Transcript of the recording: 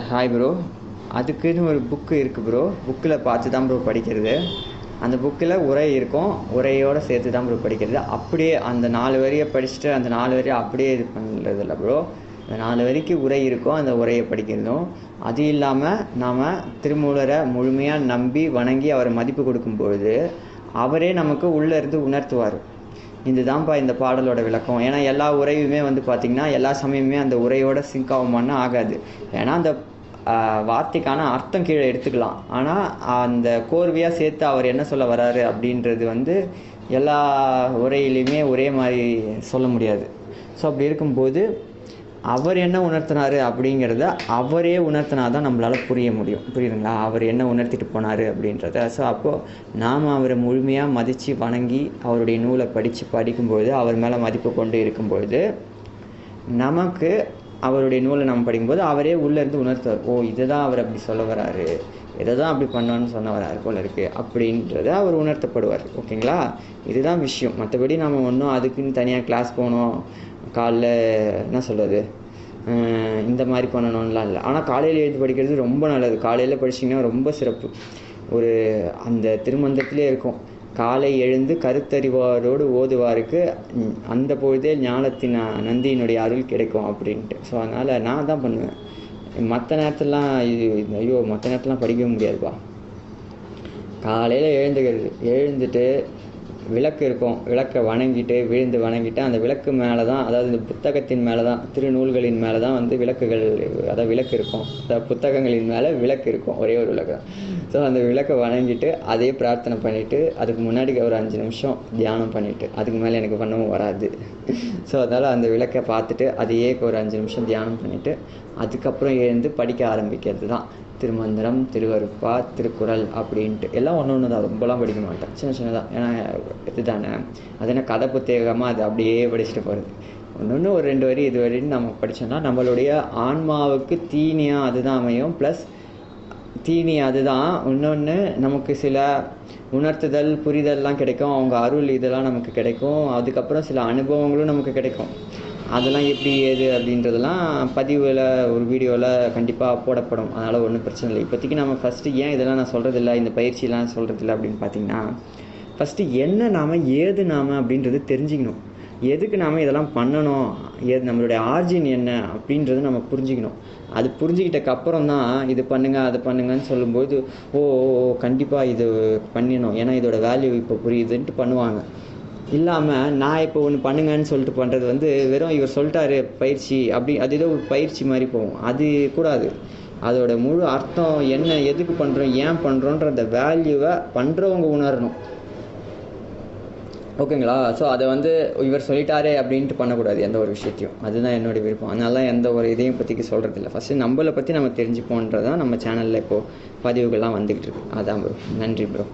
Hi bro. அதுக்குன்னு ஒரு book இருக்குது ப்ரோ. புக்கில் பார்த்து தான் ப்ரோ படிக்கிறது. அந்த புக்கில் உரை இருக்கும், உரையோடு சேர்த்து தான் ப்ரோ படிக்கிறது. அப்படியே அந்த 4 வரியை படிச்சுட்டு அந்த 4 வரியை அப்படியே இது பண்ணுறது இல்லை ப்ரோ. அந்த 4 வரிக்கு உரை இருக்கும், அந்த உரையை படிக்கிறதும். அது இல்லாமல் நாம் திருமூலரை முழுமையாக நம்பி வணங்கி அவரை மதிப்பு கொடுக்கும்பொழுது அவரே நமக்கு உள்ளே இருந்து உணர்த்துவார். இதுதான்ப்பா இந்த பாடலோட விளக்கம். ஏன்னா எல்லா உரையுமே வந்து பார்த்திங்கன்னா எல்லா சமயமுமே அந்த உரையோட சிங்க் ஆகுமான்னு ஆகாது. ஏன்னா அந்த வார்த்தைக்கான அர்த்தம் கீழே எடுத்துக்கலாம். ஆனால் அந்த கோர்வையாக சேர்த்து அவர் என்ன சொல்ல வராரு அப்படின்றது வந்து எல்லா உரையிலையுமே ஒரே மாதிரி சொல்ல முடியாது. ஸோ அப்படி இருக்கும்போது அவர் என்ன உணர்த்தினார் அப்படிங்கிறத அவரே உணர்த்தினா தான் நம்மளால் புரிய முடியும். புரியுதுங்களா? அவர் என்ன உணர்த்திட்டு போனார் அப்படின்றத. ஸோ அப்போது நாம் அவரை முழுமையாக மதித்து வணங்கி அவருடைய நூலை படிக்கும்பொழுது, அவர் மேலே மதிப்பு கொண்டு இருக்கும்பொழுது, நமக்கு அவருடைய நூலை நம்ம படிக்கும்போது அவரே உள்ளேருந்து உணர்த்துவார். ஓ, இதை தான் அவர் அப்படி சொல்ல வராரு, இதை தான் அப்படி பண்ணோன்னு சொன்ன வராரு போல இருக்குது அப்படின்றத அவர் உணர்த்தப்படுவார். ஓகேங்களா? இதுதான் விஷயம். மற்றபடி நம்ம ஒன்றும் அதுக்குன்னு தனியாக கிளாஸ் போகணும், காலைல என்ன சொல்கிறது இந்த மாதிரி பண்ணணும்லாம் இல்லை. ஆனால் காலையில் எழுதி படிக்கிறது ரொம்ப நல்லது. காலையில் படிச்சிங்கன்னா ரொம்ப சிறப்பு. ஒரு அந்த திருமந்திரத்திலே இருக்கும், காலை எழுந்து கருத்தறிவாரோடு ஓதுவாருக்கு அந்த பொழுதே ஞானத்தின் நந்தியினுடைய அருள் கிடைக்கும் அப்படின்ட்டு. ஸோ அதனால் நான் தான் பண்ணுவேன். மற்ற நேரத்துலலாம் ஐயோ மற்ற நேரத்துலாம் படிக்க முடியாதுப்பா. காலையில் எழுந்துட்டு விளக்கு இருக்கும், விளக்கை வணங்கிட்டு விழுந்து வணங்கிட்டு அந்த விளக்கு மேலே தான், அதாவது இந்த புத்தகத்தின் மேலே தான், திருநூல்களின் மேலே தான் வந்து விளக்குகள், அதாவது விளக்கு இருக்கும். அதாவது புத்தகங்களின் மேலே விளக்கு இருக்கும், ஒரே ஒரு விளக்கு. ஸோ அந்த விளக்கை வணங்கிட்டு அதே பிரார்த்தனை பண்ணிவிட்டு அதுக்கு முன்னாடி ஒரு 5 நிமிஷம் தியானம் பண்ணிவிட்டு, அதுக்கு மேலே எனக்கு பண்ணவும் வராது. ஸோ அதனால் அந்த விளக்கை பார்த்துட்டு அதையே ஒரு 5 நிமிஷம் தியானம் பண்ணிவிட்டு அதுக்கப்புறம் எழுந்து படிக்க ஆரம்பிக்கிறது தான் திருமந்திரம், திருவருப்பா, திருக்குறள் அப்படின்ட்டு. எல்லாம் ஒன்று தான், ரொம்பலாம் படிக்க மாட்டேன், சின்னதாக. ஏன்னா இதுதானே, அது என்ன கதை புத்தகமாக அது அப்படியே படிச்சுட்டு போகிறது. ஒன்று ஒரு 2 வரி இது வரின்னு நம்ம படித்தோம்னா நம்மளுடைய ஆன்மாவுக்கு தீனியாக அதுதான் அமையும். ப்ளஸ் தீனி அதுதான். இன்னொன்று நமக்கு சில உணர்த்துதல் புரிதல்லாம் கிடைக்கும், அவங்க அருள் இதெல்லாம் நமக்கு கிடைக்கும். அதுக்கப்புறம் சில அனுபவங்களும் நமக்கு கிடைக்கும். அதெல்லாம் எப்படி ஏது அப்படின்றதெல்லாம் பதிவில் ஒரு வீடியோவில் கண்டிப்பாக போடப்படும். அதனால் ஒன்றும் பிரச்சனை இல்லை. இப்போதைக்கு நம்ம ஃபஸ்ட்டு ஏன் இதெல்லாம் நான் சொல்கிறதில்ல, இந்த பயிற்சியெலாம் சொல்கிறதில்ல அப்படின்னு பார்த்திங்கன்னா, ஃபஸ்ட்டு என்ன நாம் ஏது நாம் அப்படின்றது தெரிஞ்சுக்கணும். எதுக்கு நாம் இதெல்லாம் பண்ணணும், நம்மளுடைய ஆர்ஜின் என்ன அப்படின்றது நம்ம புரிஞ்சுக்கணும். அது புரிஞ்சுக்கிட்டக்கப்புறம் தான் இது பண்ணுங்கள் அது பண்ணுங்கன்னு சொல்லும்போது ஓ கண்டிப்பாக இது பண்ணிடணும், ஏன்னா இதோட வேல்யூ இப்போ புரியுதுன்ட்டு பண்ணுவாங்க. இல்லாமல் நான் இப்போ ஒன்று பண்ணுங்கன்னு சொல்லிட்டு பண்ணுறது வந்து வெறும் இவர் சொல்லிட்டாரு பயிற்சி அப்படி, அது ஏதோ ஒரு பயிற்சி மாதிரி போகும். அது கூடாது. அதோட முழு அர்த்தம் என்ன, எதுக்கு பண்ணுறோம், ஏன் பண்ணுறோன்ற அந்த வேல்யூவை பண்ணுறவங்க உணரணும். ஓகேங்களா? ஸோ அதை வந்து இவர் சொல்லிட்டாரே அப்படின்ட்டு பண்ணக்கூடாது எந்த ஒரு விஷயத்தையும். அதுதான் என்னுடைய விருப்பம். அதனால எந்த ஒரு இதையும் பற்றிக்கு சொல்கிறது இல்லை. ஃபஸ்ட்டு நம்மளை பற்றி நம்ம தெரிஞ்சுப்போன்றதான் நம்ம சேனலில் இப்போது பதிவுகள்லாம் வந்துக்கிட்டு இருக்கு. அதான் ப்ரோ. நன்றி ப்ரோ.